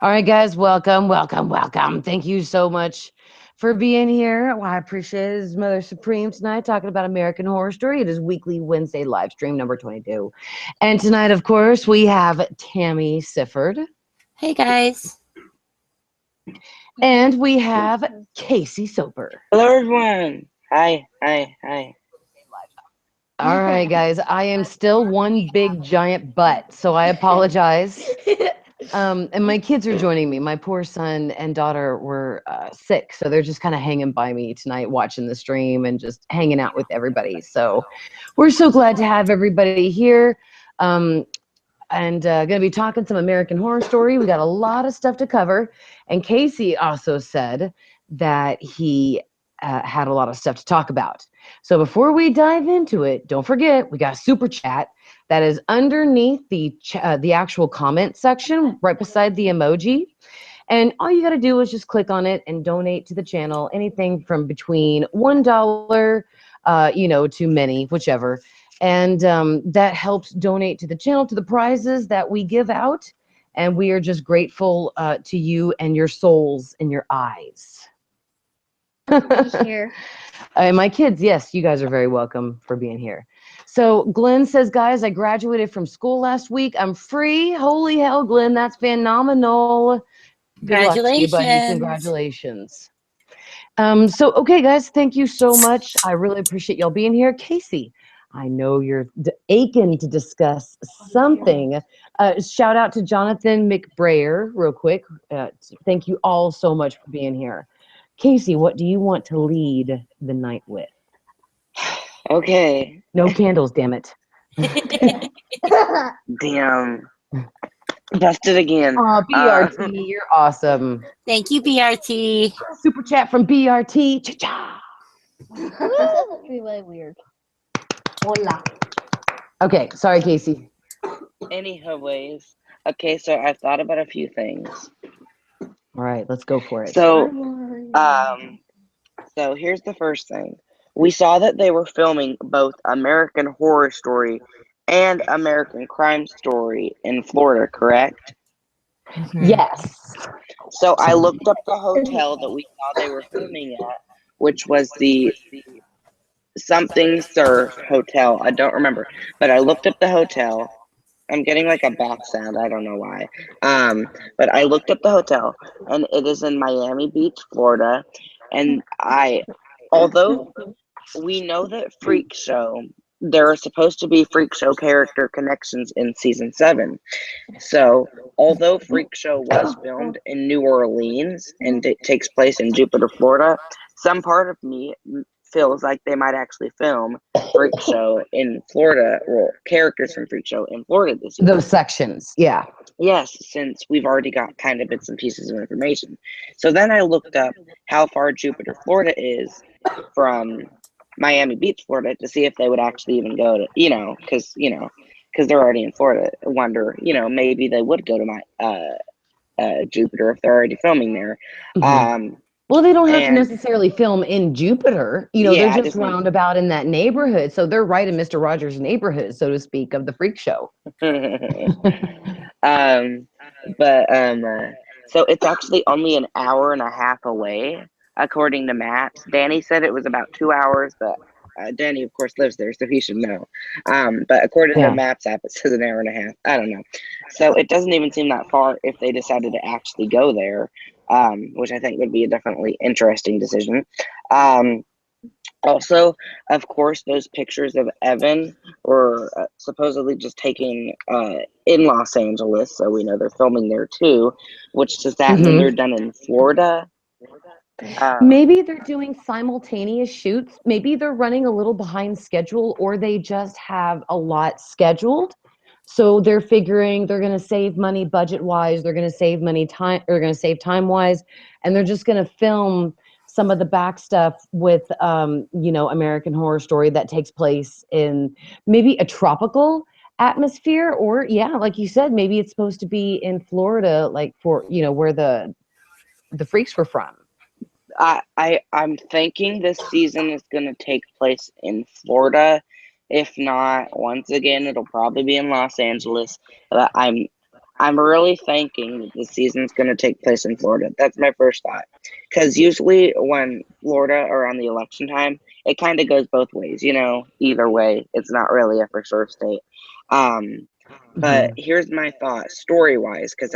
All right, guys, welcome, welcome, welcome. Thank you so much for being here. Well, I appreciate it. It's Mother Supreme tonight talking about American Horror Story. It is weekly Wednesday live stream number 22. And tonight, of course, we have Tammy Sifford Hey guys. and we have Casey Soper. Hello, everyone. Hi. All right, guys, I am still one big giant butt, so I apologize. And my kids are joining me. My poor son and daughter were sick, so they're just kind of hanging by me tonight, watching the stream and just hanging out with everybody. So we're so glad to have everybody here, and going to be talking some American Horror Story. We got a lot of stuff to cover, and Casey also said that he had a lot of stuff to talk about. So before we dive into it, don't forget we got a super chat that is underneath the actual comment section, right beside the emoji. And all you got to do is just click on it and donate to the channel. Anything from between $1, to many, whichever. And that helps donate to the channel, to the prizes that we give out. And we are just grateful to you and your souls and your eyes. Here. My kids, yes, you guys are very welcome for being here. So Glenn says, guys, I graduated from school last week. I'm free. Holy hell, Glenn, that's phenomenal. Good luck to you, buddy. Congratulations. So, okay, guys, thank you so much. I really appreciate y'all being here. Casey, I know you're aching to discuss something. Shout out to Jonathan McBrayer real quick. Thank you all so much for being here. Casey, what do you want to lead the night with? Okay. No candles, damn it. Damn. Busted again. Oh, BRT, you're awesome. Thank you, BRT. Super chat from BRT. Cha-cha. That would be way weird. Hola. Okay, sorry, Casey. Anyways. Okay, so I've thought about a few things. All right, let's go for it. So here's the first thing. We saw that they were filming both American Horror Story and American Crime Story in Florida, correct? Yes. So I looked up the hotel that we saw they were filming at, which was the something surf hotel. I don't remember, but I looked up the hotel. I'm getting like a back sound. I don't know why. But I looked up the hotel, and it is in Miami Beach, Florida. And although we know that Freak Show, there are supposed to be Freak Show character connections in season 7. So, although Freak Show was filmed in New Orleans and it takes place in Jupiter, Florida, some part of me feels like they might actually film Freak Show in Florida, or characters from Freak Show in Florida this year. Those sections, yeah. Yes, since we've already got kind of bits and pieces of information. So then I looked up how far Jupiter, Florida is from Miami Beach, Florida, to see if they would actually even go to, because they're already in Florida. I wonder, maybe they would go to my Jupiter if they're already filming there. Mm-hmm. Well, they don't have to necessarily film in Jupiter. They're just roundabout in that neighborhood. So they're right in Mr. Rogers' neighborhood, so to speak, of the Freak Show. So it's actually only an hour and a half away, according to maps. Danny said it was about 2 hours, but Danny, of course, lives there, so he should know. But according to Maps app, it says an hour and a half. I don't know. So it doesn't even seem that far if they decided to actually go there, which I think would be a definitely interesting decision. Also, of course, those pictures of Evan were supposedly just taken in Los Angeles, so we know they're filming there too, which does that mean they're done in Florida? Maybe they're doing simultaneous shoots. Maybe they're running a little behind schedule, or they just have a lot scheduled. So they're figuring they're going to save money budget-wise, they're going to save money time, or going to save time-wise, and they're just going to film some of the back stuff with, American Horror Story that takes place in maybe a tropical atmosphere, or like you said, maybe it's supposed to be in Florida, like for where the freaks were from. I'm thinking this season is going to take place in Florida. If not, once again, it'll probably be in Los Angeles. I'm I'm really thinking that the season's going to take place in Florida. That's my first thought. Because usually when Florida around the election time, it kind of goes both ways. Either way, it's not really a for sure state. But here's my thought, story wise, because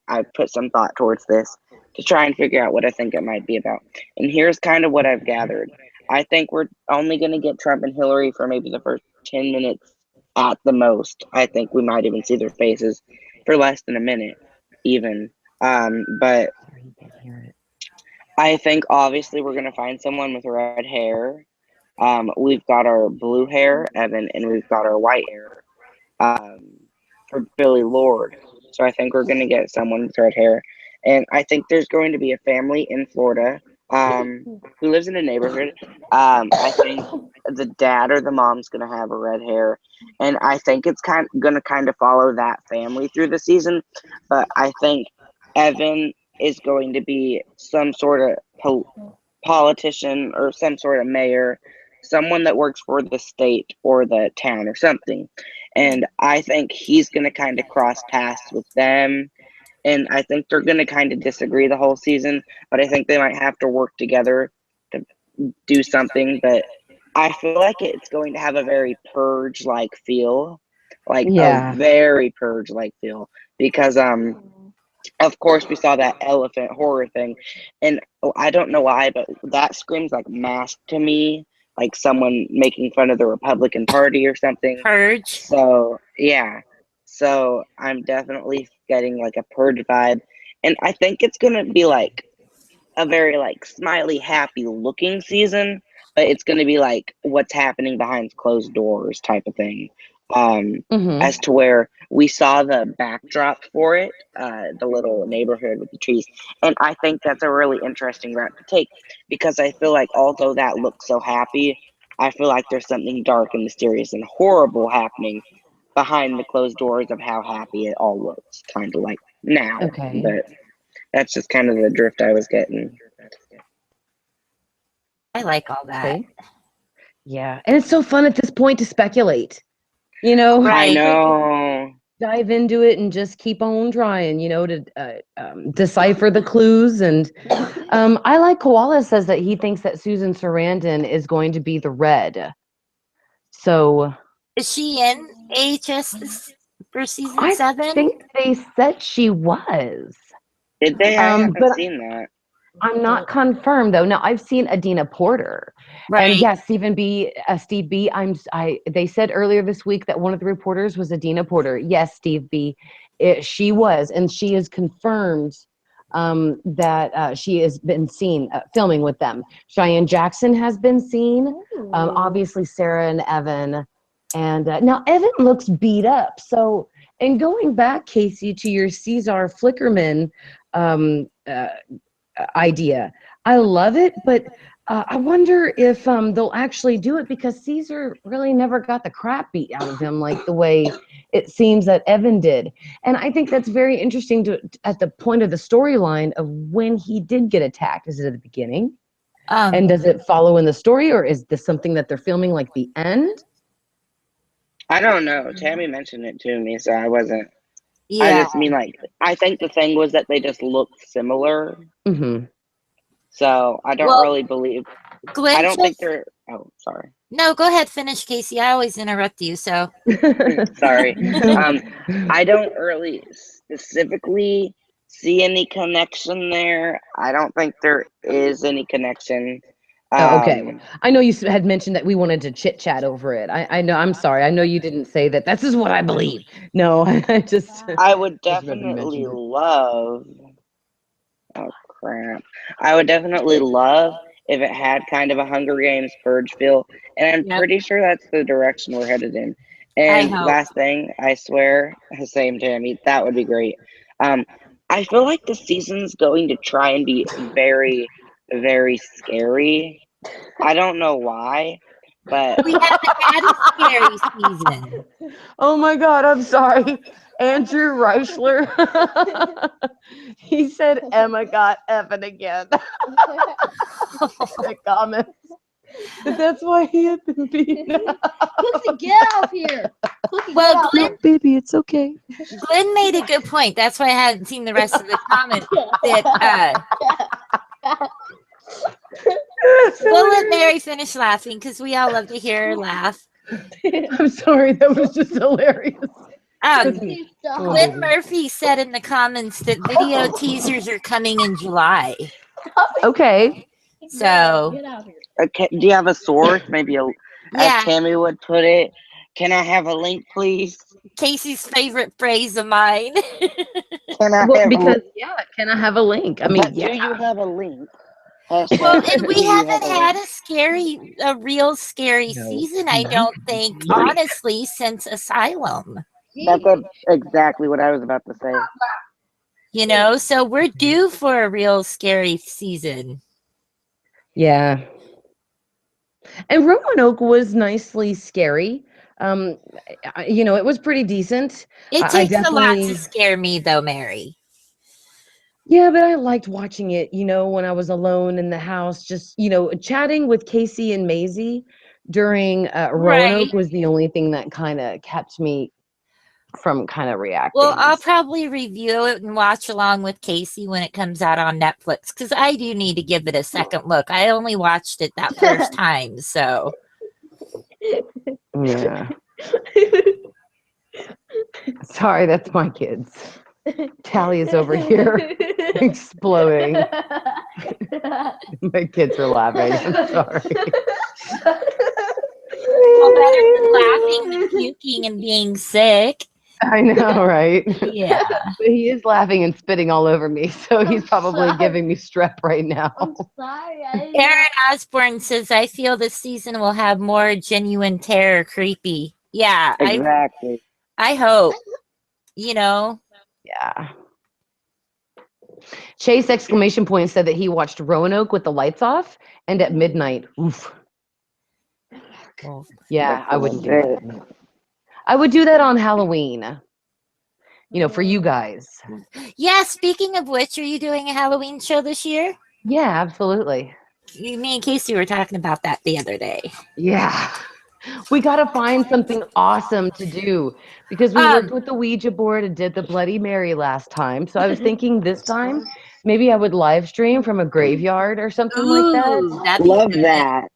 I've put some thought towards this to try and figure out what I think it might be about. And here's kind of what I've gathered. I think we're only going to get Trump and Hillary for maybe the first 10 minutes at the most. I think we might even see their faces for less than a minute, even. But I think obviously we're going to find someone with red hair. We've got our blue hair, Evan, and we've got our white hair. For Billy Lord. So I think we're going to get someone with red hair. And I think there's going to be a family in Florida who lives in a neighborhood. I think the dad or the mom's going to have a red hair. And I think it's going to kind of follow that family through the season. But I think Evan is going to be some sort of politician or some sort of mayor, someone that works for the state or the town or something. And I think he's going to kind of cross paths with them. And I think they're going to kind of disagree the whole season, but I think they might have to work together to do something. But I feel like it's going to have a very purge-like feel, like a very purge-like feel, because of course we saw that elephant horror thing, and I don't know why, but that screams like Mask to me, like someone making fun of the Republican Party or something. Purge. So yeah, so I'm definitely getting like a purge vibe, and I think it's gonna be like a very like smiley, happy looking season, but it's gonna be like what's happening behind closed doors type of thing. As to where we saw the backdrop for it, the little neighborhood with the trees, and I think that's a really interesting route to take, because I feel like although that looks so happy, I feel like there's something dark and mysterious and horrible happening behind the closed doors of how happy it all looks, kind of like now. Okay. But that's just kind of the drift I was getting. I like all that. Okay. Yeah, and it's so fun at this point to speculate. I Right. know. Dive into it and just keep on trying, to decipher the clues. And I like Koala says that he thinks that Susan Sarandon is going to be the red. So Is she in AHS for season I 7? think they said she was. Did they? I haven't But seen that. I'm not confirmed though. Now I've seen Adina Porter, Right. and yes, Steve B. They said earlier this week that one of the reporters was Adina Porter. Yes, Steve B. She was, and she is confirmed that she has been seen filming with them. Cheyenne Jackson has been seen. Obviously Sarah and Evan, and now Evan looks beat up. So, and going back, Casey, to your Caesar Flickerman idea. I love it, but I wonder if they'll actually do it, because Caesar really never got the crap beat out of him like the way it seems that Evan did. And I think that's very interesting at the point of the storyline of when he did get attacked. Is it at the beginning? And does it follow in the story, or is this something that they're filming like the end? I don't know. Tammy mentioned it to me, so I wasn't. Yeah. I just mean, like, I think the thing was that they just looked similar. So I don't really believe. Glenn I don't think they're. Oh, sorry. No, go ahead. Finish, Casey. I always interrupt you. So Sorry. I don't really specifically see any connection there. I don't think there is any connection. Okay. I know you had mentioned that we wanted to chit chat over it. I know. I'm sorry. I know you didn't say that. This is what I believe. No, I just. I would just rather definitely mention it. love. Oh crap! I would definitely love if it had kind of a Hunger Games purge feel, and I'm pretty sure that's the direction we're headed in. And hope. last thing, I swear, same Tammy, that would be great. I feel like the season's going to try and be very, very scary. I don't know why, but we haven't had a scary season. Oh my God, I'm sorry. Andrew Reichler. He said Emma got Evan again. The comments. But that's why he had been beaten up. Cookie, get out here. Cookie, Well, get out Glenn- here. Baby, it's okay. Glenn made a good point. That's why I hadn't seen the rest of the comments. That we'll let Mary finish laughing because we all love to hear her laugh. I'm sorry, that was just hilarious. Cookie, stop. Oh, Glenn baby. Murphy said in the comments that video teasers are coming in July. Okay. So Get out here. Okay, do you have a source? Maybe as yeah, Tammy would put it. Can I have a link, please? Casey's favorite phrase of mine. Can I Well, have because can I have a link? I mean, but do you have a link? Well, Hashtag, and we do you have haven't a had link? a real scary No. season, I don't think, honestly, since Asylum. That's exactly what I was about to say. You know, so we're due for a real scary season. Yeah. And Roanoke was nicely scary. It was pretty decent. It I takes a lot to definitely, scare me, though, Mary. yeah, but I liked watching it, when I was alone in the house, just, chatting with Casey and Maisie during Right. Roanoke was the only thing that kind of kept me from kind of reacting. Well, I'll probably review it and watch along with Casey when it comes out on Netflix because I do need to give it a second look. I only watched it that first time, so. Yeah. Sorry, that's my kids. Tally is over here exploding. My kids are laughing. I'm sorry. Well, better than laughing than puking and being sick. I know, right? Yeah. But he is laughing and spitting all over me, so he's probably sorry. giving me strep right now. I'm sorry. I didn't Aaron Osborne says, I feel this season will have more genuine terror creepy. Yeah, Exactly. I hope. You know, Yeah. Chase exclamation point said that he watched Roanoke with the lights off and at midnight. Oof. well, Yeah, That's I a wouldn't do legit. that. I would do that on Halloween. For you guys. yeah, speaking of which, are you doing a Halloween show this year? Yeah, absolutely. Me and Casey were talking about that the other day. Yeah. We got to find something awesome to do because we worked with the Ouija board and did the Bloody Mary last time. So I was thinking this time maybe I would live stream from a graveyard or something like that. That'd be Love good. that.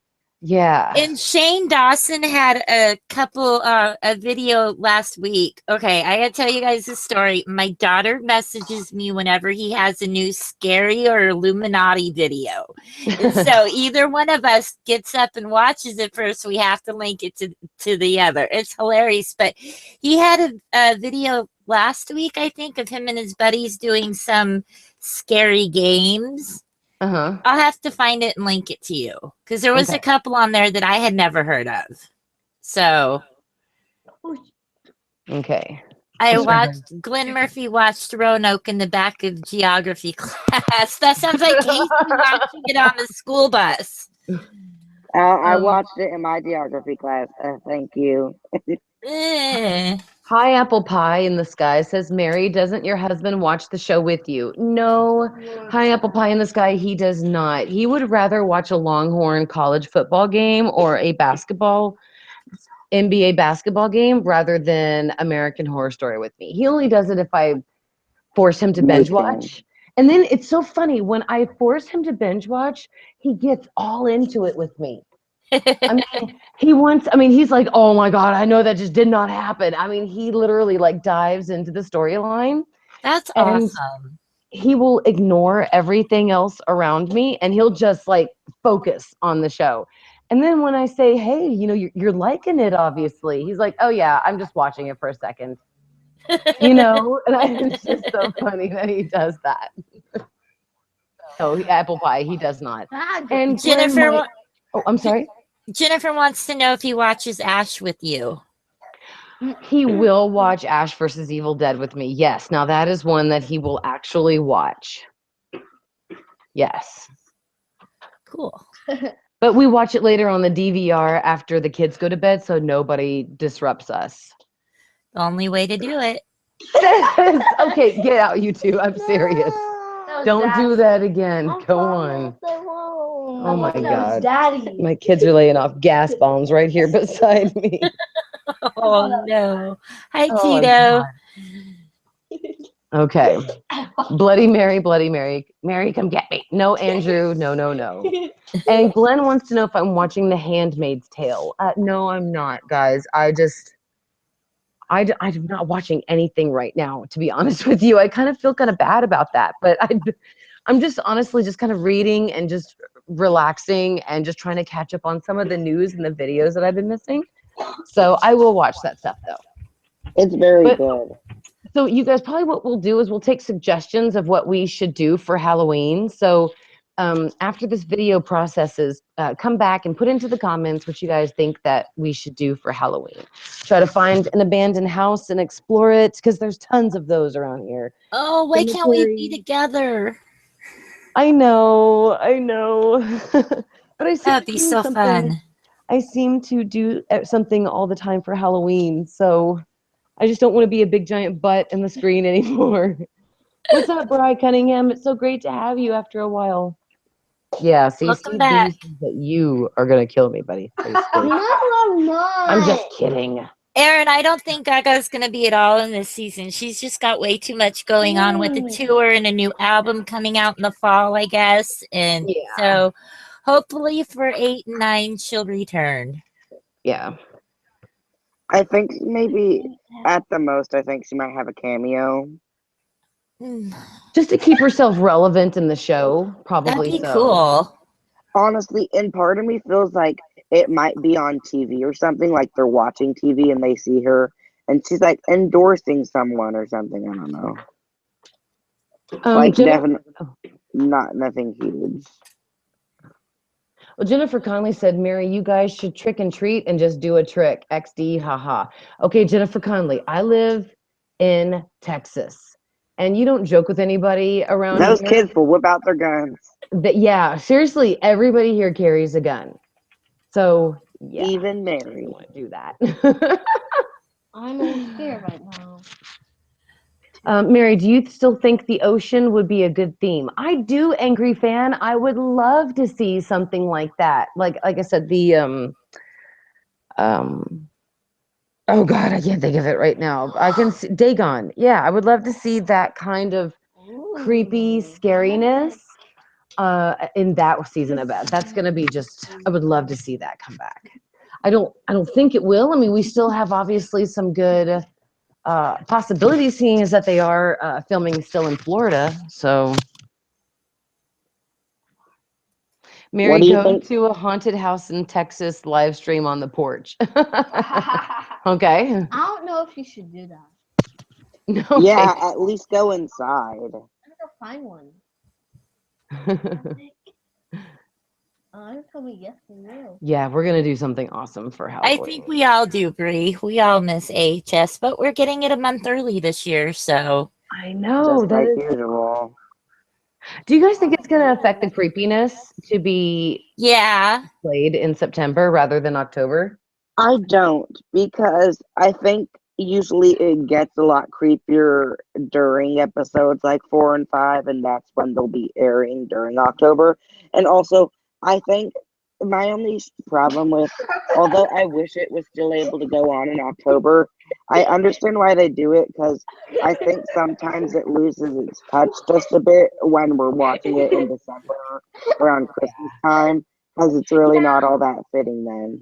Yeah. And Shane Dawson had a video last week. Okay, I gotta tell you guys a story. My daughter messages me whenever he has a new scary or Illuminati video. And so either one of us gets up and watches it first. We have to link it to the other. It's hilarious. But he had a video last week, I think, of him and his buddies doing some scary games. Uh-huh. I'll have to find it and link it to you because there was a couple on there that I had never heard of. So Okay. I watched Glenn Murphy watched Roanoke in the back of geography class. That sounds like Casey watching it on the school bus. I watched it in my geography class. Thank you. Hi, Apple Pie in the Sky says, Mary, doesn't your husband watch the show with you? No. Hi, Apple Pie in the Sky, he does not. He would rather watch a Longhorn college football game or a NBA basketball game rather than American Horror Story with me. He only does it if I force him to binge watch. And then it's so funny, when I force him to binge watch, he gets all into it with me. I mean, he's like, oh my God, I know that just did not happen. I mean, he literally like dives into the storyline. That's and awesome. He will ignore everything else around me and he'll just like focus on the show. And then when I say, hey, you're liking it, obviously, he's like, oh yeah, I'm just watching it for a second. And it's just so funny that he does that. No, Apple Pie, he does not. And Jennifer, oh, I'm sorry. Jennifer wants to know if he watches Ash with you. He will watch Ash versus Evil Dead with me. Yes. Now that is one that he will actually watch. Yes. Cool. But we watch it later on the DVR after the kids go to bed so nobody disrupts us. The only way to do it. Okay, get out, you two. I'm serious. Don't do that again. Go on. Oh my God. Daddy. My kids are laying off gas bombs right here beside me. Oh no. Hi, Oh, my Tito. Okay. Bloody Mary, Bloody Mary. Mary, come get me. No, Andrew. No, no, no. And Glenn wants to know if I'm watching The Handmaid's Tale. No, I'm not, guys. I'm not watching anything right now, to be honest with you. I kind of feel kind of bad about that, but I'm just honestly just kind of reading and just relaxing and just trying to catch up on some of the news and the videos that I've been missing. So I will watch that stuff though. It's very But- good. So you guys, probably what we'll do is we'll take suggestions of what we should do for Halloween. So after this video processes, come back and put into the comments what you guys think that we should do for Halloween. Try to find an abandoned house and explore it, because there's tons of those around here. Oh, why can't we be together? I know. But I seem That'd to be do so something. fun. I seem to do something all the time for Halloween, so I just don't want to be a big giant butt in the screen anymore. What's up, Bri Cunningham? It's so great to have you after a while. Yeah, see, Welcome Steve back. Beanie says that you are gonna kill me, buddy. Basically. I'm not. I'm just kidding. Aaron, I don't think Gaga's going to be at all in this season. She's just got way too much going on with the tour and a new album coming out in the fall, I guess. And Yeah. so hopefully for 8 and 9, she'll return. Yeah. I think maybe at the most, I think she might have a cameo. Just to keep herself relevant in the show, That'd probably be so. cool. Honestly, and part of me feels like it might be on TV or something, like they're watching TV and they see her and she's like endorsing someone or something. I don't know. Like definitely nothing huge. Well, Jennifer Conley said, Mary, you guys should trick and treat and just do a trick. XD, haha. Okay, Jennifer Conley, I live in Texas, and you don't joke with anybody around Those here. kids will whip out their guns. Yeah, seriously, everybody here carries a gun. So, yeah. Even I Mary. don't want to do that. I'm a little scared right now. Mary, do you still think the ocean would be a good theme? I do, Angry Fan. I would love to see something like that. Like I said, the oh God, I can't think of it right now. I can see Dagon. Yeah, I would love to see that kind of creepy scariness in that season of it. That's gonna be just, I would love to see that come back. I don't think it will. I mean, we still have obviously some good possibilities, seeing as that they are filming still in Florida. So Mary, What do you go think? to a haunted house in Texas, live stream on the porch. Okay. I don't know if you should do that. Okay. Yeah, at least go inside. I'm gonna find one. You told me yes, we will. Yeah, we're gonna do something awesome for Halloween. I think we all do, Bree. We all miss AHS, but we're getting it a month early this year, so. I know. Just like usual. Do you guys think it's gonna affect the creepiness to be played in September rather than October? I don't, because I think usually it gets a lot creepier during episodes like 4 and 5, and that's when they'll be airing during October. And also, I think my only problem with, although I wish it was still able to go on in October, I understand why they do it, because I think sometimes it loses its touch just a bit when we're watching it in December around Christmas time, because it's really not all that fitting then.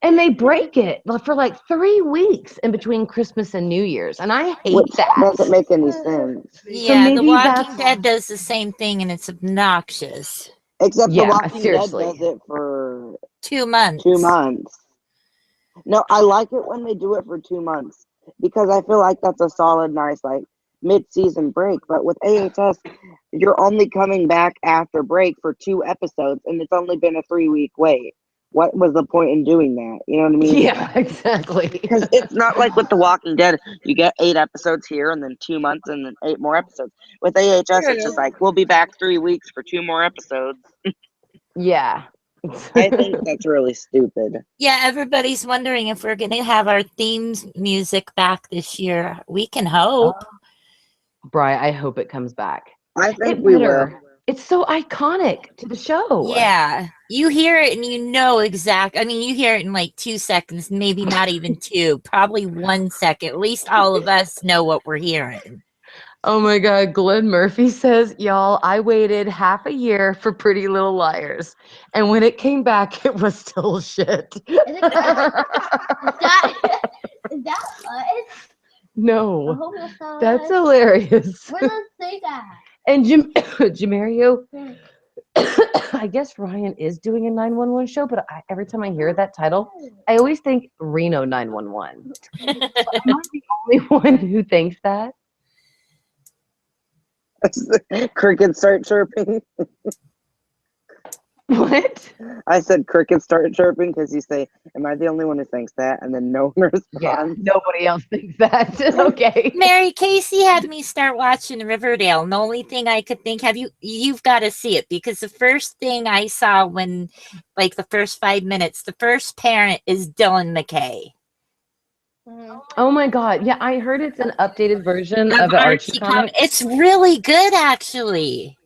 And they break it for like 3 weeks in between Christmas and New Year's, and I hate Which that. doesn't make any sense. Yeah, The maybe Walking Dead does the same thing, and it's obnoxious. Except Yeah, The Walking seriously. Dead does it for 2 months. 2 months. No, I like it when they do it for 2 months, because I feel like that's a solid, nice, like, mid-season break. But with AHS, you're only coming back after break for 2 episodes, and it's only been a 3-week wait. What was the point in doing that? You know what I mean? Yeah, exactly. Because it's not like with The Walking Dead, you get 8 episodes here and then 2 months and then 8 more episodes. With AHS, it's just like, we'll be back 3 weeks for 2 more episodes. Yeah. I think that's really stupid. Yeah, everybody's wondering if we're going to have our themes music back this year. We can hope. Bri, I hope it comes back. I think It we better. will. It's so iconic to the show. Yeah, you hear it and you know exact. I mean, you hear it in like 2 seconds, maybe not even 2, probably 1 second. At least all of us know what we're hearing. Oh my God, Glenn Murphy says, y'all, I waited half a year for Pretty Little Liars. And when it came back, it was still shit. Is that us? No, I hope it's not that's us. hilarious. Where does it say that? And Jamario, I guess Ryan is doing a 911 show, but every time I hear that title, I always think Reno 911. Am I the only one who thinks that? Crickets start chirping. What? I said crickets start chirping because you say, "Am I the only one who thinks that?" And then no one responds. Yeah, nobody else thinks that. Okay. Mary Casey had me start watching Riverdale, and the only thing I could think, you've got to see it, because the first thing I saw when, like, the first 5 minutes, the first parent is Dylan McKay. Oh my God. Yeah, I heard it's an updated version of the Archie comic. It's really good, actually.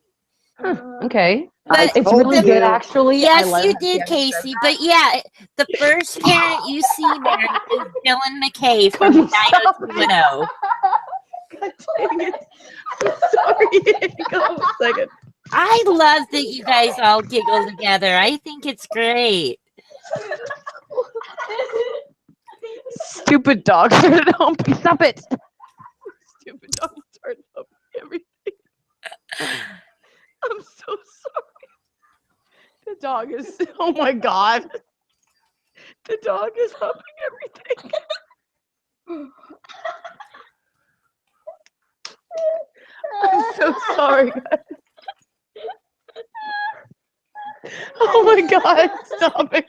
Okay. But It's really good, you. actually. yes, I you love did, that. Casey. But yeah, the first parent you see, Mary, is Dylan McKay from Couldn't stop 90210. God dang it. I'm sorry. Hang on a second. I love that you guys all giggle together. I think it's great. Stupid dog started humping. Stop it. Stupid dog started humping everything. I'm so sorry. The dog is, oh my God. The dog is humping everything. I'm so sorry, guys. Oh my God, stop it.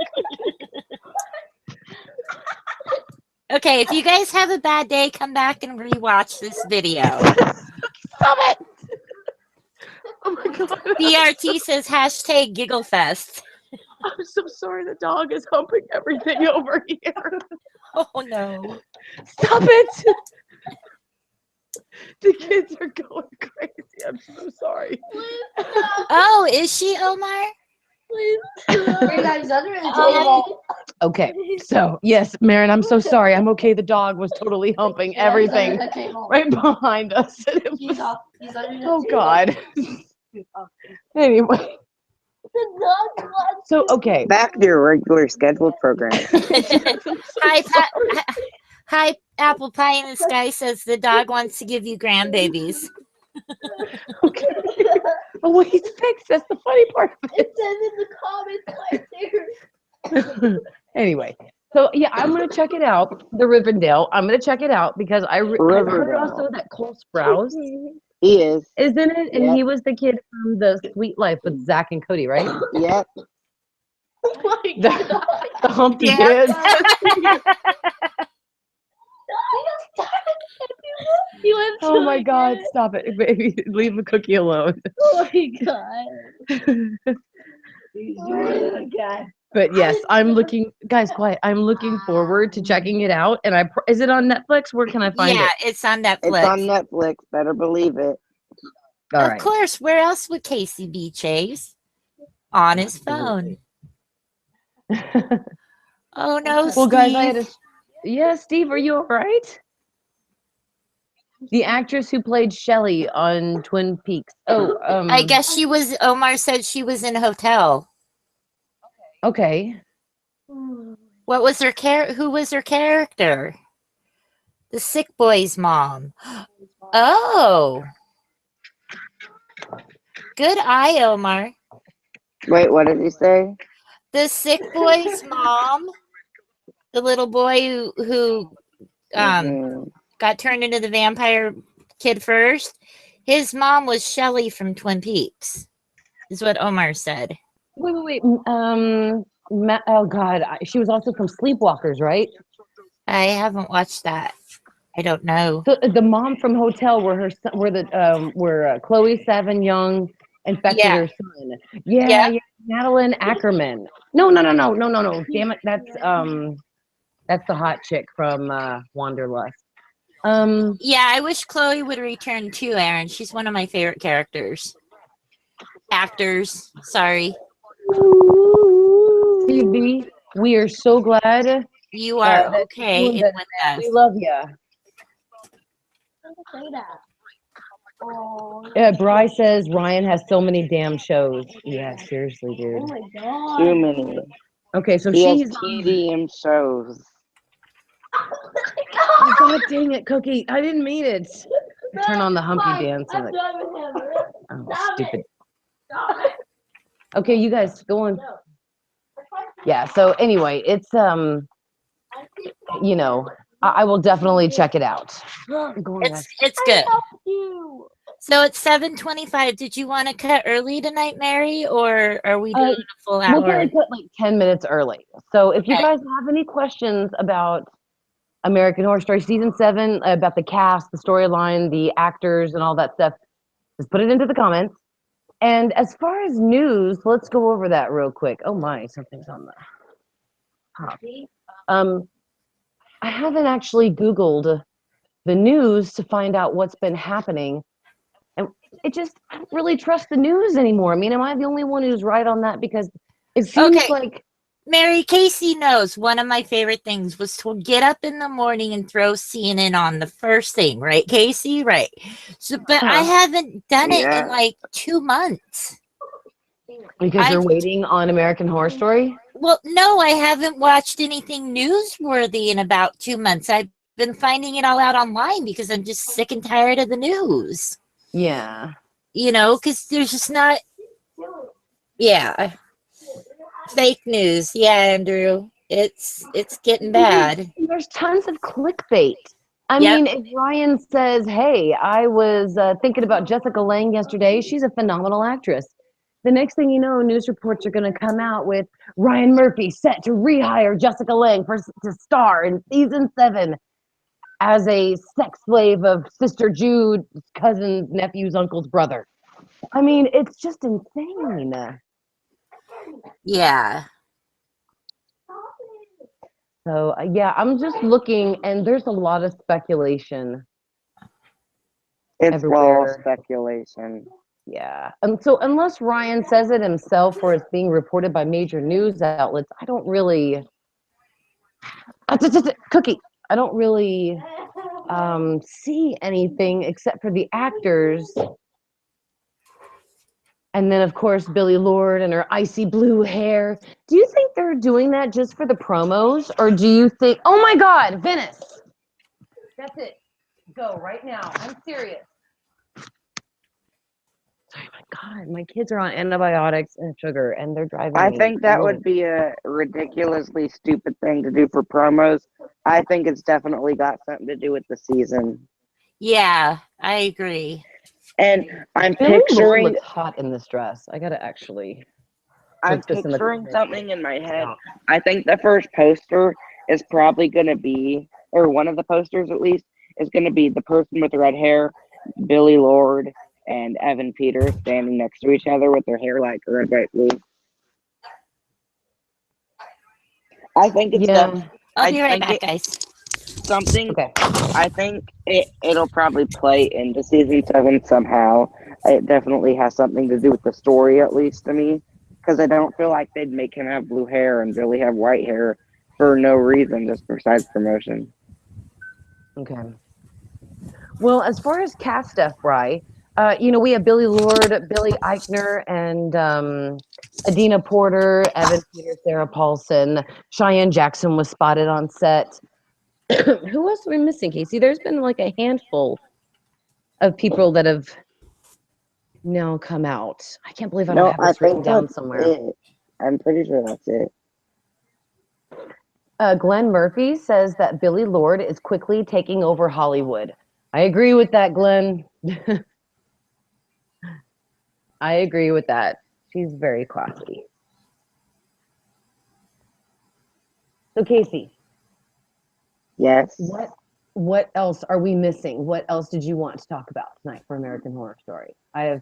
Okay, if you guys have a bad day, come back and rewatch this video. Stop it. Oh my God. BRT says hashtag GiggleFest. I'm so sorry. The dog is humping everything over here. Oh no. Stop it. The kids are going crazy. I'm so sorry. Oh, is she, Omar? Please. Hey guys, under the table. Okay, so yes, Marin, I'm so sorry. I'm okay. The dog was totally humping everything right behind us. And it was, He's under the oh table. God. Anyway, so okay. Back to your regular scheduled program. Hi, Apple Pie in the Sky says the dog wants to give you grandbabies. Okay. Oh, well, he's fixed. That's the funny part of It says in the comments right there. Anyway, so yeah, I'm gonna check it out. The Rivendell. I'm gonna check it out because I heard Riverdale. also that Cole Sprouse He is. is in it, and Yep. he was the kid from the Sweet Life with Zach and Cody, right? Yep. Oh my The, the Humpty Yeah. kids. He went Oh my so God! good. Stop it, baby. Leave the cookie alone. Oh my God. Oh my God. But yes, I'm looking, guys. Quiet. I'm looking forward to checking it out. And is it on Netflix? Where can I find Yeah, it? it's on Netflix. It's on Netflix. Better believe it. All Of right. course, where else would Casey be, Chase? On his phone. Oh no, Well, Steve. guys, I had a. Yeah, Steve, are you all right? The actress who played Shelley on Twin Peaks. Oh, I guess she was. Omar said she was in a hotel. Okay. What was her Who was her character? The sick boy's mom. Oh. Good eye, Omar. Wait, what did he say? The sick boy's mom. The little boy who got turned into the vampire kid first. His mom was Shelley from Twin Peaks, is what Omar said. Wait. Oh God, she was also from Sleepwalkers, right? I haven't watched that. I don't know. So the mom from Hotel, where Chloe Sevigny Young infected Yeah. her son. Yeah, Madeline Ackerman. No. Damn it, that's the hot chick from Wanderlust. Yeah, I wish Chloe would return too, Aaron. She's one of my favorite characters. Actors. Sorry. Steve B, we are so glad You are that okay you and and with that us. we love you. Don't say that. Oh, Bry says Ryan has so many damn shows. Yeah, seriously, dude. oh my god. Too many. Okay, so He has she's TDM shows. Oh, God dang it, Cookie. I didn't mean it. Turn on the humpy dance. And I'm the, done with him. oh, Stop stupid. it. Stop it. Okay, you guys go on. Yeah, so anyway, it's you know, I will definitely check it out. Go on, guys. It's good. Help you. So it's 7:25. Did you want to cut early tonight, Mary, or are we doing a full We'll hour? probably put like 10 minutes early. So if you Okay. guys have any questions about American Horror Story Season 7, about the cast, the storyline, the actors, and all that stuff, just put it into the comments. And as far as news, let's go over that real quick. Oh my, something's on the top. I haven't actually Googled the news to find out what's been happening. And I don't really trust the news anymore. I mean, am I the only one who's right on that? Because it seems Okay. like Mary, Casey knows one of my favorite things was to get up in the morning and throw CNN on the first thing, right, Casey? Right. So, but I haven't done it in like 2 months. because you're waiting on American Horror Story. Well, no, I haven't watched anything newsworthy in about 2 months. I've been finding it all out online because I'm just sick and tired of the news. Yeah. You know, because there's just not. Yeah. Fake news. Yeah, Andrew. It's getting bad. There's tons of clickbait. I Yep. mean, if Ryan says, "Hey, I was thinking about Jessica Lange yesterday. She's a phenomenal actress." The next thing you know, news reports are going to come out with Ryan Murphy set to rehire Jessica Lange to star in season 7 as a sex slave of Sister Jude's cousin's nephew's uncle's brother. I mean, it's just insane. Yeah. So yeah, I'm just looking, and there's a lot of speculation. It's everywhere. all speculation. Yeah. And so unless Ryan says it himself or it's being reported by major news outlets, I don't really Cookie. I don't really see anything except for the actors. And then of course Billy Lord and her icy blue hair. Do you think they're doing that just for the promos? Or do you think oh my god, Venice. That's it. Go right now. I'm serious. Oh my god, my kids are on antibiotics and sugar, and they're driving I me. think that would be a ridiculously stupid thing to do for promos. I think it's definitely got something to do with the season. Yeah, I agree. And I'm Billy Lord picturing looks hot in this dress. I gotta actually. I'm put this in the picturing comments. something in my head. I think the first poster is probably going to be, or one of the posters at least, is going to be the person with the red hair, Billy Lord, and Evan Peters standing next to each other with their hair like red, white, blue. I think it's I'll be right back, guys. Something. Okay. I think it'll probably play into season 7 somehow. It definitely has something to do with the story, at least to me, because I don't feel like they'd make him have blue hair and Billy have white hair for no reason, just besides promotion. Okay. Well, as far as cast stuff, Bri, we have Billy Lord, Billy Eichner, and Adina Porter, Evan Peters, Sarah Paulson. Cheyenne Jackson was spotted on set. Who else are we missing, Casey? There's been like a handful of people that have now come out. I can't believe I don't have this written down somewhere. It. I'm pretty sure that's it. Glenn Murphy says that Billy Lord is quickly taking over Hollywood. I agree with that, Glenn. I agree with that. She's very classy. So, Casey. Yes. What else are we missing? What else did you want to talk about tonight for American Horror Story? I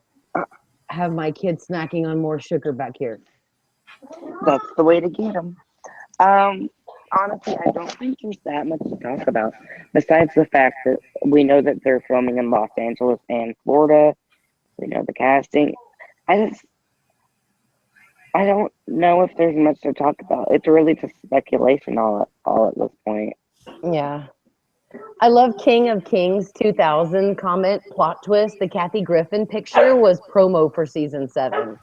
have my kids snacking on more sugar back here. That's the way to get them. Honestly, I don't think there's that much to talk about, besides the fact that we know that they're filming in Los Angeles and Florida. We know the casting. I don't know if there's much to talk about. It's really just speculation all at this point. Yeah. I love King of Kings 2000 comment plot twist. The Kathy Griffin picture was promo for season 7.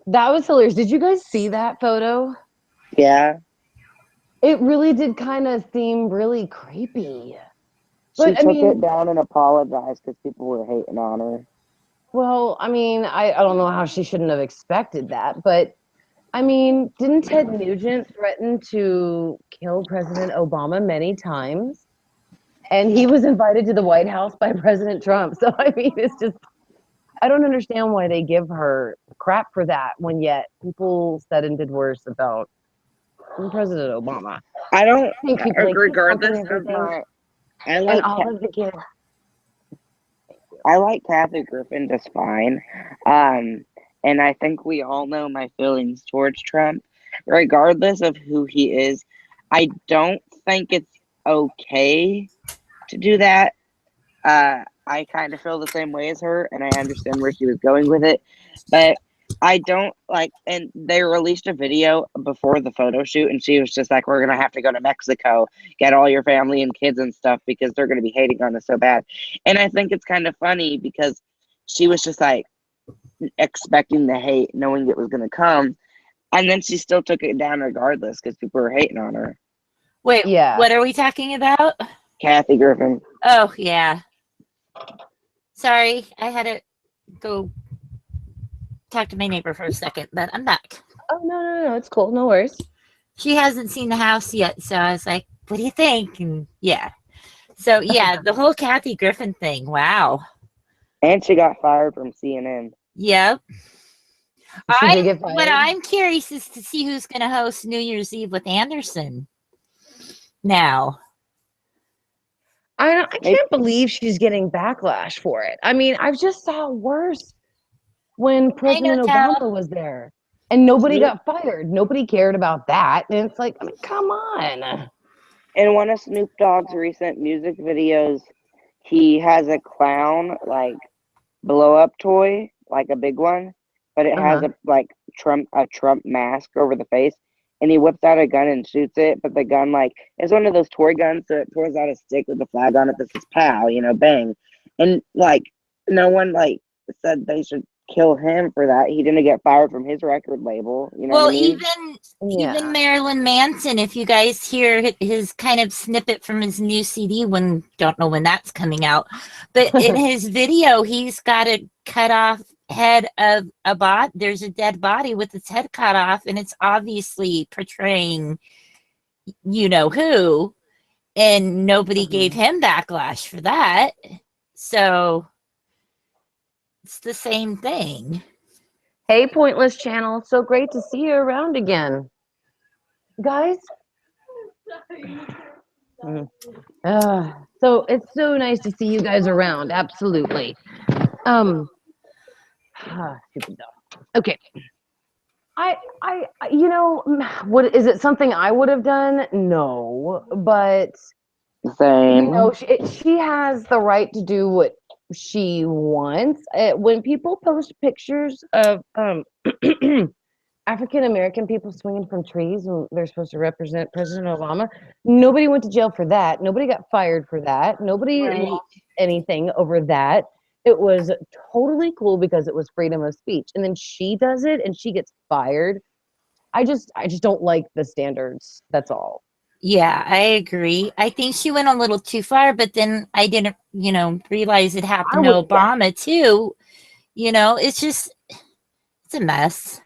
That was hilarious. Did you guys see that photo? Yeah. It really did kind of seem really creepy. She But I took it mean, down and apologized because people were hating on her. well, I mean, I don't know how she shouldn't have expected that, but I mean, didn't Ted Nugent threaten to kill President Obama many times? And he was invited to the White House by President Trump. So I mean, it's just I don't understand why they give her crap for that when yet people said and did worse about President Obama. I don't, I think people like keep regardless pumping of everything, my, I and like all of the kids. I like Kathy Griffin just fine. And I think we all know my feelings towards Trump. Regardless of who he is, I don't think it's okay to do that. I kind of feel the same way as her, and I understand where she was going with it. But I don't like, and they released a video before the photo shoot, and she was just like, we're going to have to go to Mexico, get all your family and kids and stuff because they're going to be hating on us so bad. And I think it's kind of funny because she was just like expecting the hate, knowing it was going to come. And then she still took it down regardless because people were hating on her. Wait, Yeah. what are we talking about? Kathy Griffin. Oh, yeah. Sorry, I had to go talk to my neighbor for a second, but I'm back. Oh no, it's cool. No worries. She hasn't seen the house yet, so I was like, what do you think? And yeah. So yeah, the whole Kathy Griffin thing. Wow. And she got fired from CNN. Yep. She did get What fired. I'm curious is to see who's going to host New Year's Eve with Anderson. Now, I can't believe she's getting backlash for it. I mean, I've just saw worse when President Tal. Obama was there, and nobody Snoop, got fired. Nobody cared about that, and it's like, I mean, come on. in one of Snoop Dogg's recent music videos, he has a clown like blow up toy, like a big one, but it has Uh-huh. a Trump mask over the face, and he whips out a gun and shoots it, but the gun like it's one of those toy guns, so it pours out a stick with a flag on it that says "pow," bang, and like no one like said they should kill him for that. He didn't get fired from his record label. You know what well, I mean? Yeah. even Marilyn Manson, if you guys hear his kind of snippet from his new CD, when don't know when that's coming out, but in his video, he's got a cut off head of a bot. There's a dead body with its head cut off, and it's obviously portraying you know who, and nobody gave him backlash for that. So it's the same thing. Hey, Pointless Channel. So great to see you around again. Guys? So it's so nice to see you guys around. Absolutely. Stupid dog. Okay. What is it something I would have done? No, but Same. she has the right to do what she wants. When people post pictures of African American people swinging from trees and they're supposed to represent President Obama, nobody went to jail for that. Nobody got fired for that. Nobody lost anything over that. It was totally cool because it was freedom of speech. And then she does it and she gets fired. I just don't like the standards. That's all. Yeah, I agree. I think she went a little too far, but then I didn't, realize it happened to Obama too. It's a mess.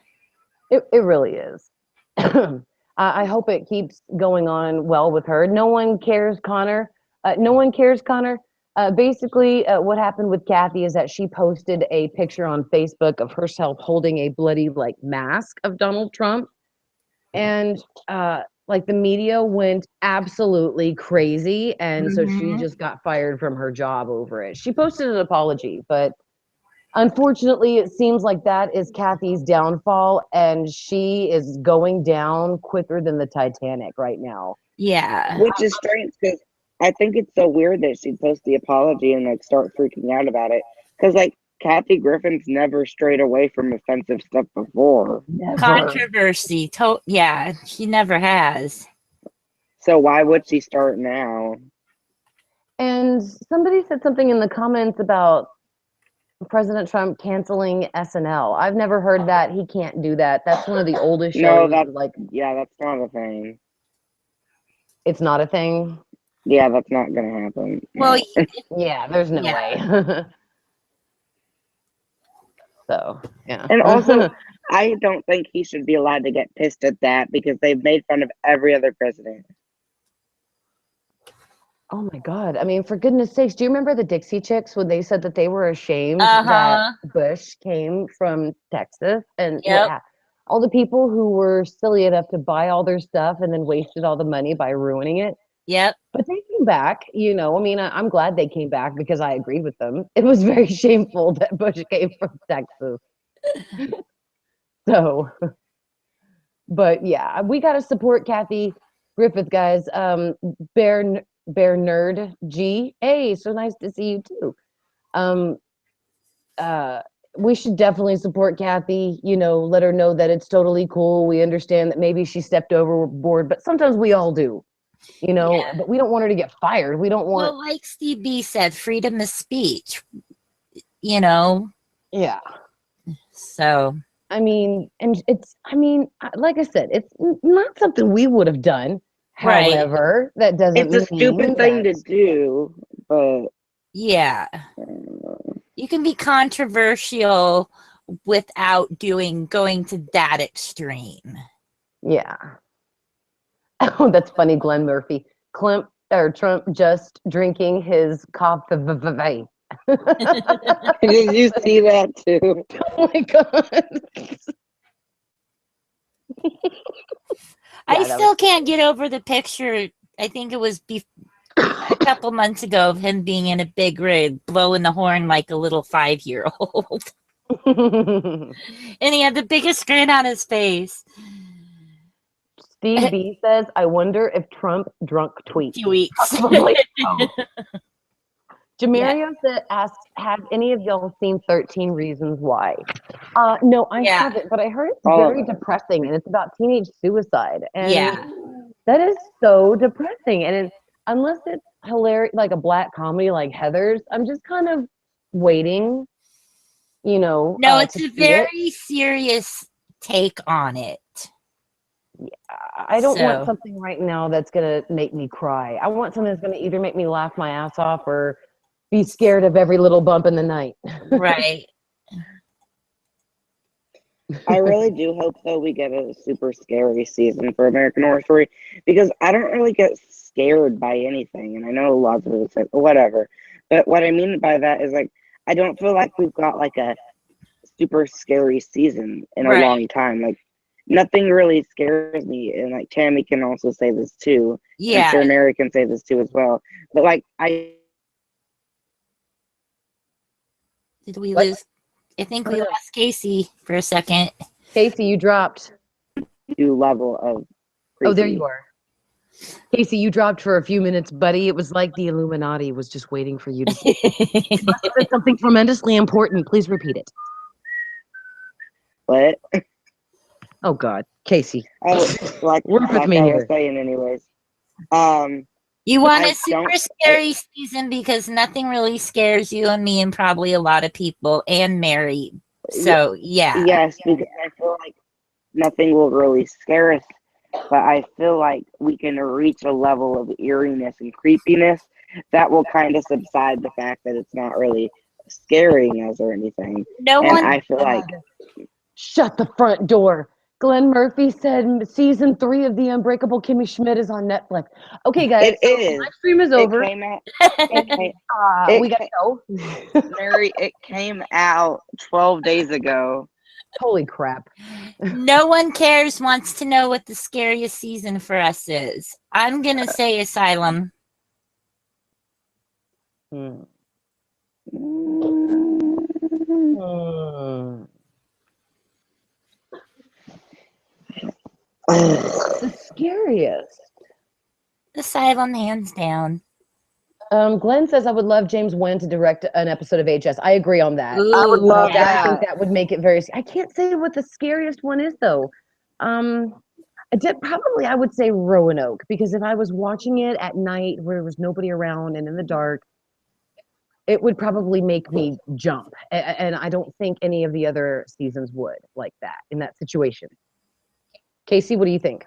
It really is. I hope it keeps going on well with her. No one cares, Connor. No one cares, Connor. Basically, what happened with Kathy is that she posted a picture on Facebook of herself holding a bloody mask of Donald Trump, and the media went absolutely crazy, and so she just got fired from her job over it. She posted an apology, but unfortunately, it seems like that is Kathy's downfall, and she is going down quicker than the Titanic right now. Yeah. Which is strange because I think it's so weird that she'd post the apology and start freaking out about it. Because Kathy Griffin's never strayed away from offensive stuff before. Never. Controversy. Yeah, she never has. So why would she start now? And somebody said something in the comments about President Trump canceling SNL. I've never heard that. He can't do that. That's one of the oldest No, shows. that's Like, that's not a thing. it's not a thing. Yeah, that's not gonna happen. Well, Yeah, there's no Yeah. way. So, yeah. And also, I don't think he should be allowed to get pissed at that because they've made fun of every other president. Oh my God. I mean, for goodness sakes, do you remember the Dixie Chicks when they said that they were ashamed Uh-huh. that Bush came from Texas and Yep. all the people who were silly enough to buy all their stuff and then wasted all the money by ruining it? Yep. But they came back, you know. I mean, I'm glad they came back because I agreed with them. It was very shameful that Bush came from Texas. So, but yeah, we got to support Kathy Griffith, guys. Bear Nerd G. Hey, so nice to see you too. Um, we should definitely support Kathy. You know, let her know that it's totally cool. We understand that maybe she stepped overboard, but sometimes we all do. You know, Yeah. but we don't want her to get fired. We don't want. Well, like Steve B said, freedom of speech. You know. Yeah. So. I mean, and like I said, it's not something we would have done. Right. However, that doesn't It's a stupid mean thing to that do, but Yeah. You can be controversial without going to that extreme. yeah. Oh, that's funny, Glenn Murphy. Trump just drinking his coffee. did you see that too? Oh my God. I that still can't get over the picture. I think it was a couple months ago of him being in a big rig, blowing the horn like a little 5-year-old. And he had the biggest grin on his face. Steve B says, I wonder if Trump drunk tweets. Tweets. Probably so. Jamario asks, have any of y'all seen 13 Reasons Why? No, I haven't, but I heard it's very depressing and it's about teenage suicide. And that is so depressing. And unless it's hilarious, like a black comedy like Heather's, I'm just kind of waiting, you know. No, it's a very serious take on it. I don't want something right now that's going to make me cry. I want something that's going to either make me laugh my ass off or be scared of every little bump in the night. Right. I really do hope, though, we get a super scary season for American Horror Story because I don't really get scared by anything. And I know lots of people say, whatever. But what I mean by that is, like, I don't feel like we've got, like, a super scary season in a long time. Like, nothing really scares me. And, like, Tammy can also say this, too. Yeah. I'm sure Mary can say this, too, as well. But, like, Did we lose? I think we lost Casey for a second. Casey, you dropped. New level of creepy. Oh, there you are. Casey, you dropped for a few minutes, buddy. It was like the Illuminati was just waiting for you to say something tremendously important. Please repeat it. What? Oh, God. Casey. Like Work with me I here. was saying anyways. You want a super scary season because nothing really scares you and me and probably a lot of people and Mary. So, yeah. Yes, because I feel like nothing will really scare us, but I feel like we can reach a level of eeriness and creepiness that will kind of subside the fact that it's not really scaring us or anything. I feel like... Shut the front door. Glenn Murphy said season 3 of The Unbreakable Kimmy Schmidt is on Netflix. Okay, guys. It is. Live stream is over. It came out. We got to go. Mary, it came out 12 days ago. Holy crap. No one cares, wants to know what the scariest season for us is. I'm going to say Asylum. The scariest. Asylum, hands down. Glenn says I would love James Wan to direct an episode of HS. I agree on that. I would Ooh, love yeah. I think that. that would make it very. I can't say what the scariest one is though. Probably I would say Roanoke, because if I was watching it at night where there was nobody around and in the dark, it would probably make me jump. And I don't think any of the other seasons would like that in that situation. Casey, what do you think?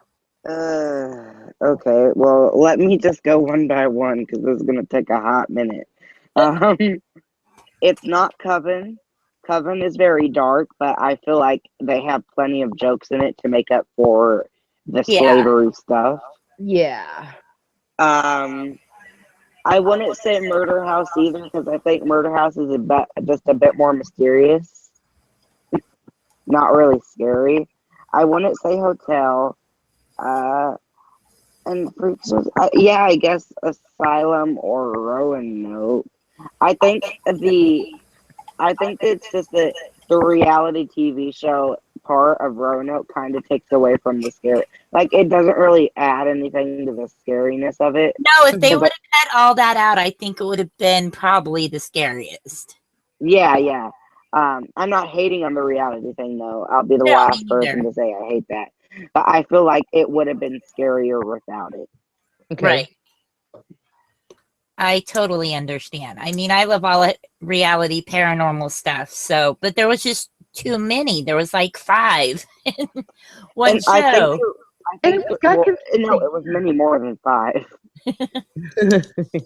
Okay, well, let me just go one by one because this is gonna take a hot minute. Um, it's not Coven. Coven is very dark, but I feel like they have plenty of jokes in it to make up for the Yeah. slavery stuff. Yeah. I wouldn't say Murder House either because I think Murder House is just a bit more mysterious, not really scary. I wouldn't say Hotel. And Freaks, yeah, I guess Asylum or Roanoke. I think it's just the reality TV show part of Roanoke kind of takes away from the scary. Like, it doesn't really add anything to the scariness of it. No, if they Mhm. would have cut all that out, I think it would have been probably the scariest. Yeah. I'm not hating on the reality thing though. I'll be the No, me last neither. person to say I hate that. But I feel like it would have been scarier without it. Okay. Right. I totally understand. I mean, I love all it reality paranormal stuff. So, but there was just too many. There was like 5 in one And show. I think it got no, it was many more than 5.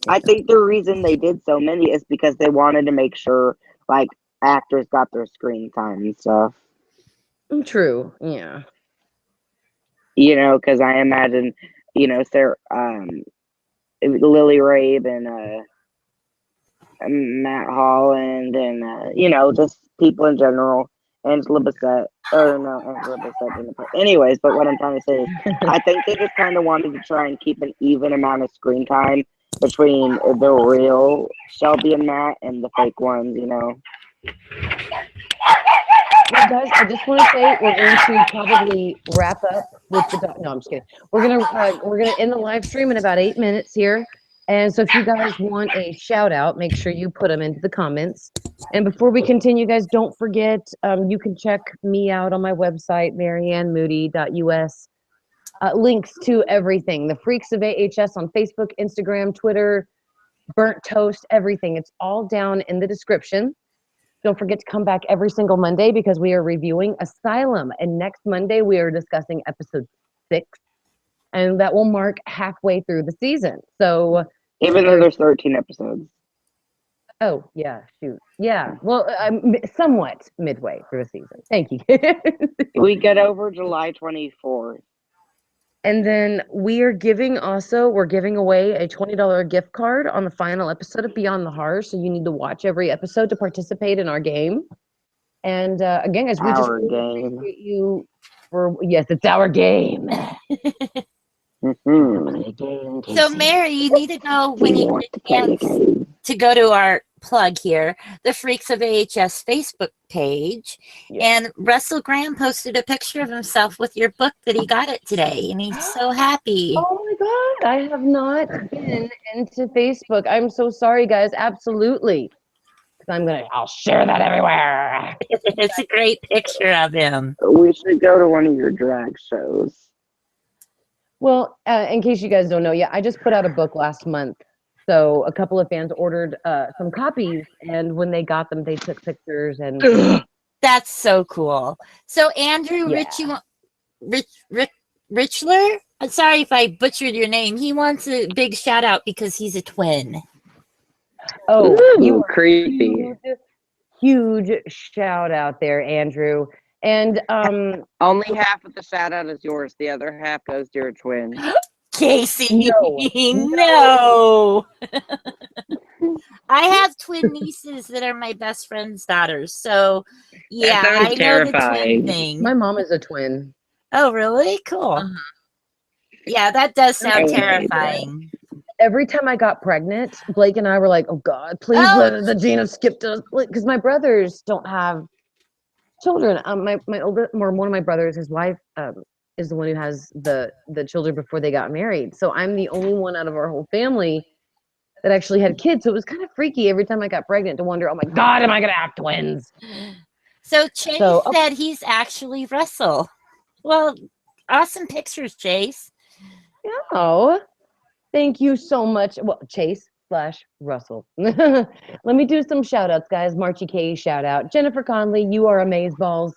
I think the reason they did so many is because they wanted to make sure like actors got their screen time and stuff. True. Yeah. You know, because I imagine, you know, Sarah, Lily Rabe and Matt Holland and you know, just people in general. Angela Bassett, or no, Angela Bassett didn't play. Anyways, but what I'm trying to say is, I think they just kind of wanted to try and keep an even amount of screen time between the real Shelby and Matt and the fake ones, you know. Well, guys, I just want to say we're going to probably wrap up with the. No, I'm just kidding. We're gonna end the live stream in about 8 minutes here. And so, if you guys want a shout out, make sure you put them into the comments. And before we continue, guys, don't forget you can check me out on my website, mariannemoody.us. Links to everything: the Freaks of AHS on Facebook, Instagram, Twitter, Burnt Toast, everything. It's all down in the description. Don't forget to come back every single Monday because we are reviewing Asylum. And next Monday, we are discussing episode 6. And that will mark halfway through the season. So, Even though there's 13 episodes. oh, yeah, shoot. Yeah, well, I'm somewhat midway through the season. Thank you. We get over July 24th. And then we're giving away a $20 gift card on the final episode of Beyond the Horror. So you need to watch every episode to participate in our game. And again, guys, we just Our really game. appreciate you for, yes, it's our game. Mm-hmm. So, Mary, you need to know when you want get to a play the chance game. to go to our plug here, the Freaks of AHS Facebook page. Yeah. And Russell Graham posted a picture of himself with your book that he got it today, and he's so happy. Oh my God, I have not been into Facebook. I'm so sorry, guys. Absolutely. I'll share that everywhere. It's a great picture of him. We should go to one of your drag shows. Well, in case you guys don't know, yeah, I just put out a book last month. So a couple of fans ordered some copies, and when they got them, they took pictures and That's so cool. So Andrew Yeah. Richler, I'm sorry if I butchered your name. He wants a big shout out because he's a twin. oh, Ooh, you are creepy. huge shout out there, Andrew. And Only half of the shout out is yours. The other half goes to your twin. Casey, No. no. I have twin nieces that are my best friend's daughters. So yeah, sounds I know the terrifying. twin thing. my mom is a twin. Oh, really? Cool. Uh-huh. Yeah, that does sound I hate terrifying. Every time I got pregnant, Blake and I were like, "Oh God, please Oh. let the gene have skipped us," because my brothers don't have children. My older, or one of my brothers, his wife, is the one who has the children before they got married. So I'm the only one out of our whole family that actually had kids. So it was kind of freaky every time I got pregnant to wonder, oh my God, am I going to have twins? So Chase So, said he's actually Russell. Well, awesome pictures, Chase. oh, thank you so much. Well, Chase/Russell. Let me do some shout outs, guys. Marchie K, shout out. Jennifer Conley, you are amazeballs.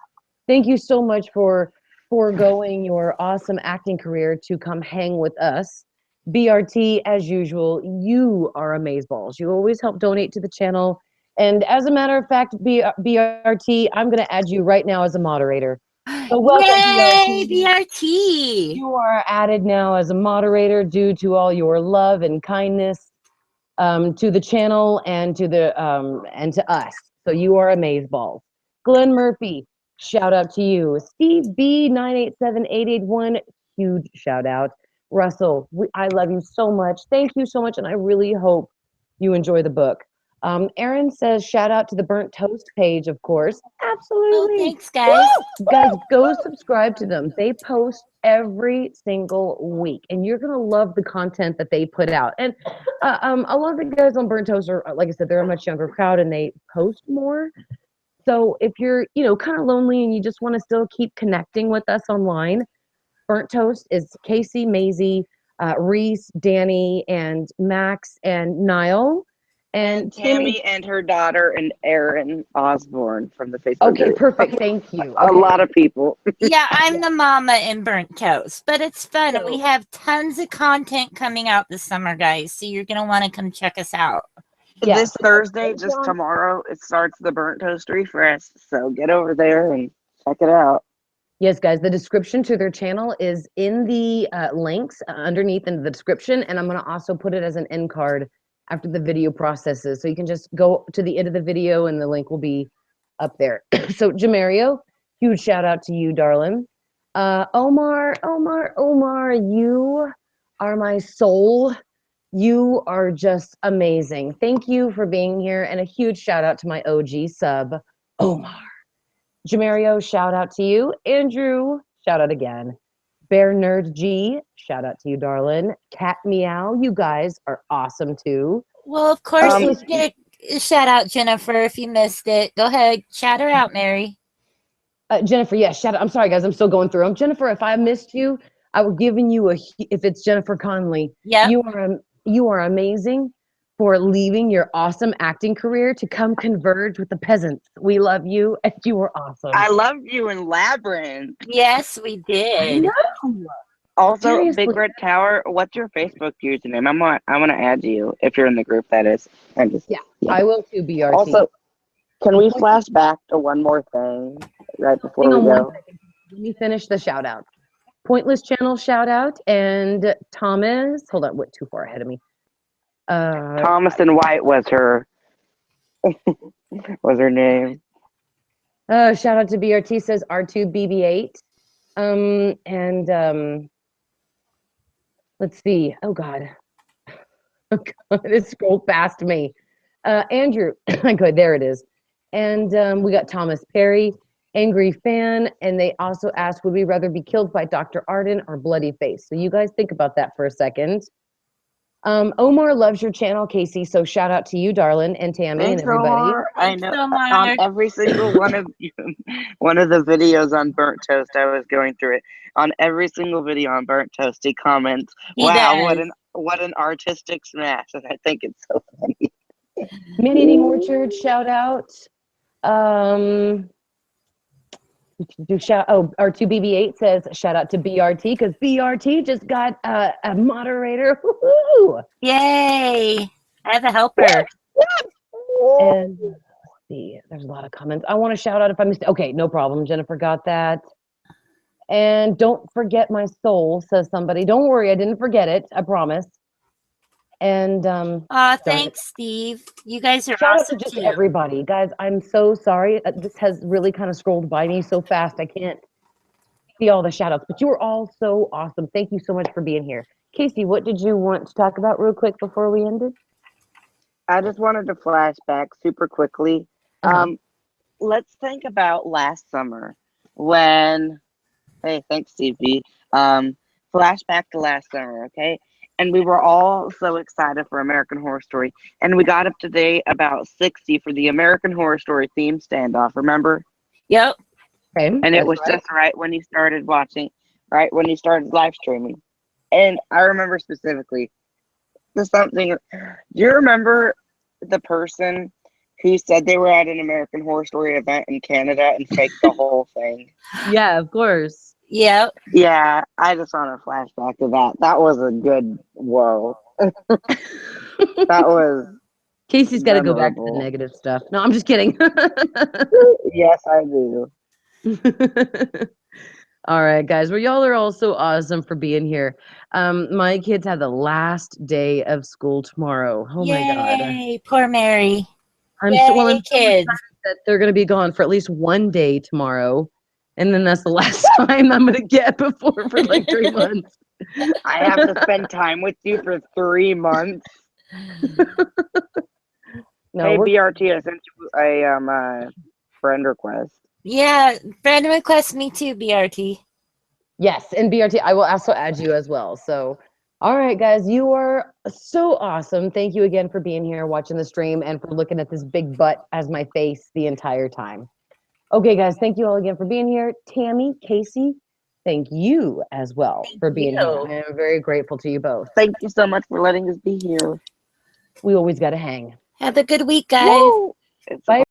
Thank you so much for foregoing your awesome acting career to come hang with us. BRT, as usual, you are amazeballs. You always help donate to the channel. And as a matter of fact, BRT, I'm going to add you right now as a moderator. So welcome, Yay, BRT. BRT. You are added now as a moderator due to all your love and kindness to the channel and to us. So you are amazeballs. Glenn Murphy, shout out to you. Steve B 987881, huge shout out. Russell, I love you so much. Thank you so much, and I really hope you enjoy the book. Aaron says, shout out to the Burnt Toast page, of course. Oh, Absolutely. thanks, guys. Guys, go subscribe to them. They post every single week, and you're gonna love the content that they put out. And a lot of the guys on Burnt Toast are, like I said, they're a much younger crowd, and they post more. So if you're, kind of lonely and you just want to still keep connecting with us online, Burnt Toast is Casey, Maisie, Reese, Danny, and Max, and Niall. And Tammy and her daughter and Aaron Osborne from the Facebook Okay, group. perfect. Thank you. A lot of people. Yeah, I'm the mama in Burnt Toast, but it's fun. So- We have tons of content coming out this summer, guys. So you're going to want to come check us out. Yeah, This so Thursday, Patreon- just tomorrow, it starts the Burnt Toast Refresh. So get over there and check it out. Yes, guys, the description to their channel is in the links underneath in the description, and I'm going to also put it as an end card after the video processes. So you can just go to the end of the video and the link will be up there. So Jamario, huge shout out to you, darling. Omar, you are my soul. You are just amazing. Thank you for being here, and a huge shout out to my OG sub, Omar. Jamario, shout out to you. Andrew, shout out again. Bear Nerd G, shout out to you, darling. Cat Meow, you guys are awesome too. Well, of course, you get a shout out, Jennifer, if you missed it. Go ahead, shout her out, Mary. Jennifer, yes, shout out. I'm sorry, guys, I'm still going through them. Jennifer, if I missed you, I will giving you if it's Jennifer Conley. Yep. You are amazing for leaving your awesome acting career to come converge with the peasants. We love you, and you were awesome. I loved you in Labyrinth. Yes, we did. Also, Seriously. Big Red Tower, what's your Facebook username? I'm gonna add you if you're in the group. That is. I will too, BRT. Also, can we flash back to one more thing right before Hang we on go? 1 second. Let me finish the shout out. Pointless Channel shout out, and Thomas, hold on, went too far ahead of me. Thomas and White was her name. Shout out to BRT, says R2BB8. Let's see. Oh God. Oh God, it scrolled past me. Andrew, good, there it is. And we got Thomas Perry, Angry Fan, and they also asked, would we rather be killed by Dr. Arden or Bloody Face? So you guys think about that for a second. Omar loves your channel, Casey, so shout out to you, darling, and Tammy and everybody. Omar. I know. Omar. On every single one of the videos on Burnt Toast, I was going through it. On every single video on Burnt Toast, he comments, He "Wow, does. what an artistic smash!" And I think it's so funny. Man Eating Orchard, shout out. R2BB8 says shout out to BRT because BRT just got a moderator. Woo-hoo! Yay. I have a helper. And let's see, there's a lot of comments. I want to shout out if I missed. Okay, no problem. Jennifer got that. And don't forget my soul, says somebody. Don't worry, I didn't forget it. I promise. And Thanks, Steve. You guys are shout out awesome to just too. everybody, guys. I'm so sorry. This has really kind of scrolled by me so fast. I can't see all the shout outs, but you were all so awesome. Thank you so much for being here. Casey, what did you want to talk about real quick before we ended? I just wanted to flash back super quickly. Let's think about last summer when. Hey, thanks, Steve B. Flashback to last summer, okay? and we were all so excited for American Horror Story. And we got up to date about 60 for the American Horror Story theme standoff, remember? Yep. Okay, And it that's was right. just right when he started watching, right when he started live streaming. And I remember specifically the something. Do you remember the person who said they were at an American Horror Story event in Canada and faked the whole thing? Yeah, of course. Yep. Yeah, I just want to flashback to that. That was a good whoa. That was Casey's got to go back to the memorable. negative stuff. No, I'm just kidding. Yes, I do. All right, guys. Well, y'all are all so awesome for being here. My kids have the last day of school tomorrow. Oh my God. Yay, poor Mary. I'm Yay, so excited kids. that they're going to be gone for at least one day tomorrow. And then that's the last time I'm going to get before for like 3 months. I have to spend time with you for 3 months. No, Hey, we're BRT, I sent you a friend request. Yeah, friend request me too, BRT. yes, and BRT, I will also add you as well. So, all right, guys, you are so awesome. Thank you again for being here, watching the stream, and for looking at this big butt as my face the entire time. Okay, guys, thank you all again for being here. Tammy, Casey, thank you as well for being here. you. I am very grateful to you both. Thank you so much for letting us be here. We always got to hang. Have a good week, guys. Woo! It's a Bye,